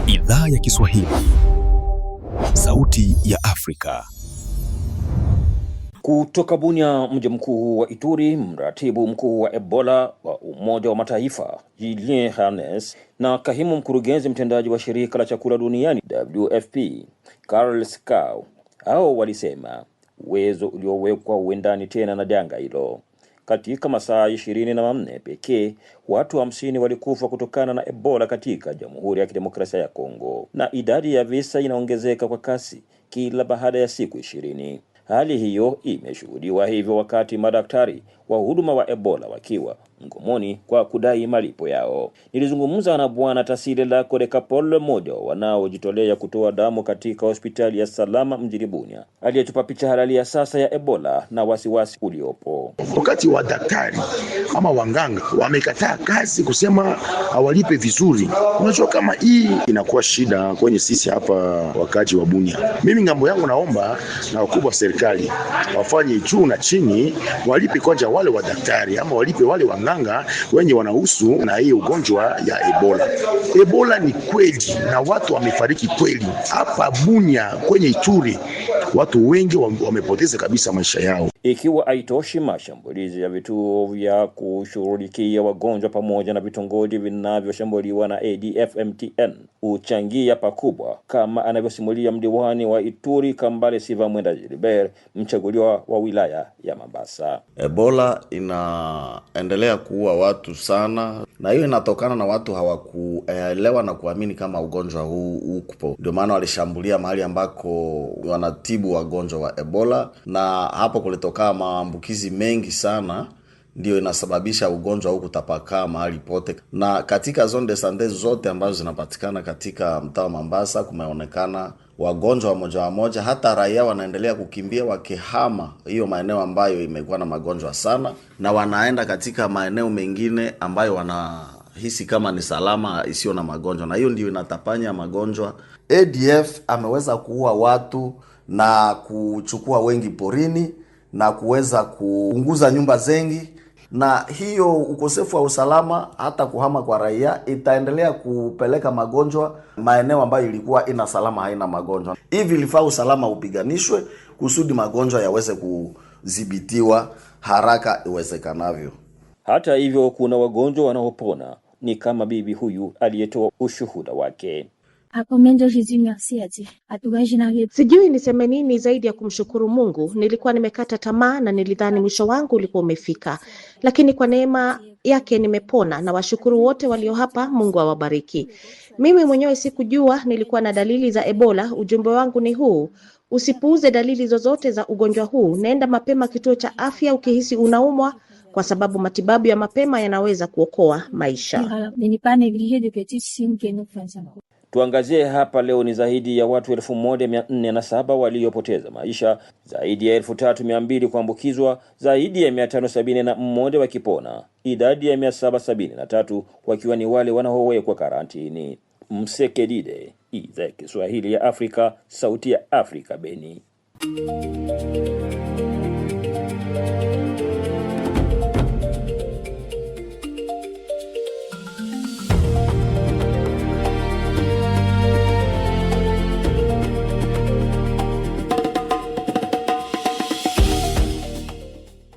Idhaa ya Kiswahili, Sauti ya Afrika. Kutoka Bunia, mji mkuu wa Ituri, mratibu mkuu wa Ebola wa Umoja wa Mataifa, Julien Hannes, na kahimu mkurugenzi mtendaji wa shirika la chakula duniani WFP, Karl Skau, hao walisema uwezo uliowekwa uendani tena na janga hilo. Katika masaa 24 pekee, watu 50 walikufa kutokana na Ebola katika Jamhuri ya Kidemokrasia ya Kongo, na idadi ya visa inaongezeka kwa kasi kila baada ya siku 20. Hali hiyo imeshuhudiwa hivyo wakati madaktari wa huduma wa Ebola wakiwa mgomoni kwa kudai malipo yao. Nilizungumza na Bwana Tasile la Kodekapole, mmoja wanaojitolea kutoa damu katika hospitali ya Salama mjini Bunia, aliyetupa picha halali ya sasa ya Ebola na wasiwasi uliopo. Wakati wa daktari ama wanganga wamekataa kazi kusema hawalipe vizuri, unajua kama hii inakuwa shida kwenye sisi hapa wakaji wa Bunia. Mimi ngambo yangu naomba na wakubwa serikali wafanye juu na chini, walipe kwanza wale wa daktari ama walipe wale wanganga wenye wanahusu na hii ugonjwa ya Ebola. Ebola ni kweli na watu wamefariki kweli. Hapa Bunia kwenye Ituri watu wengi wamepoteza kabisa maisha yao. Ikiwa haitoshi, mashambulizi ya vituo vya kushughulikia wagonjwa pamoja na vitongoji vinavyoshambuliwa na ADF-MTN uchangia pakubwa, kama anavyosimulia mdiwani wa Ituri Kambale Siva Mwenda Gilbert, mchaguliwa wa wilaya ya Mambasa. Ebola inaendelea kuua watu sana, na hiyo inatokana na watu hawakuelewa na kuamini kama ugonjwa huu upo. Ndio maana walishambulia mahali ambako wanatibu wagonjwa wa Ebola, na hapo kulitoka maambukizi mengi sana, ndio inasababisha ugonjwa huu kutapakaa mahali pote. Na katika zone de sante zote ambazo zinapatikana katika mtaa wa Mambasa kumeonekana wagonjwa wa moja, hata raia wanaendelea kukimbia wakihama hiyo maeneo ambayo imekuwa na magonjwa sana, na wanaenda katika maeneo mengine ambayo wanahisi kama ni salama isiyo na magonjwa, na hiyo ndio inatapanya magonjwa. ADF ameweza kuua watu na kuchukua wengi porini na kuweza kuunguza nyumba zengi, na hiyo ukosefu wa usalama hata kuhama kwa raia itaendelea kupeleka magonjwa maeneo ambayo ilikuwa ina salama haina magonjwa. Hivi ilifaa usalama upiganishwe kusudi magonjwa yaweze kudhibitiwa haraka iwezekanavyo. Hata hivyo, kuna wagonjwa wanaopona, ni kama bibi huyu aliyetoa ushuhuda wake. Sijui niseme nini zaidi ya kumshukuru Mungu. Nilikuwa nimekata tamaa na nilidhani mwisho wangu ulikuwa umefika, lakini kwa neema yake nimepona, na washukuru wote walio hapa. Mungu awabariki. Mimi mwenyewe sikujua nilikuwa na dalili za Ebola. Ujumbe wangu ni huu: usipuuze dalili zozote za ugonjwa huu. Nenda mapema kituo cha afya ukihisi unaumwa, kwa sababu matibabu ya mapema yanaweza kuokoa maisha. Tuangazie hapa leo ni zaidi ya watu 1407 waliopoteza maisha, zaidi ya 3200 kuambukizwa, zaidi ya 571 wakipona, idadi ya 773 wakiwa ni wale wanaowekwa karantini. Msekedide, Idhaa ya Kiswahili ya Afrika, Sauti ya Afrika, Beni.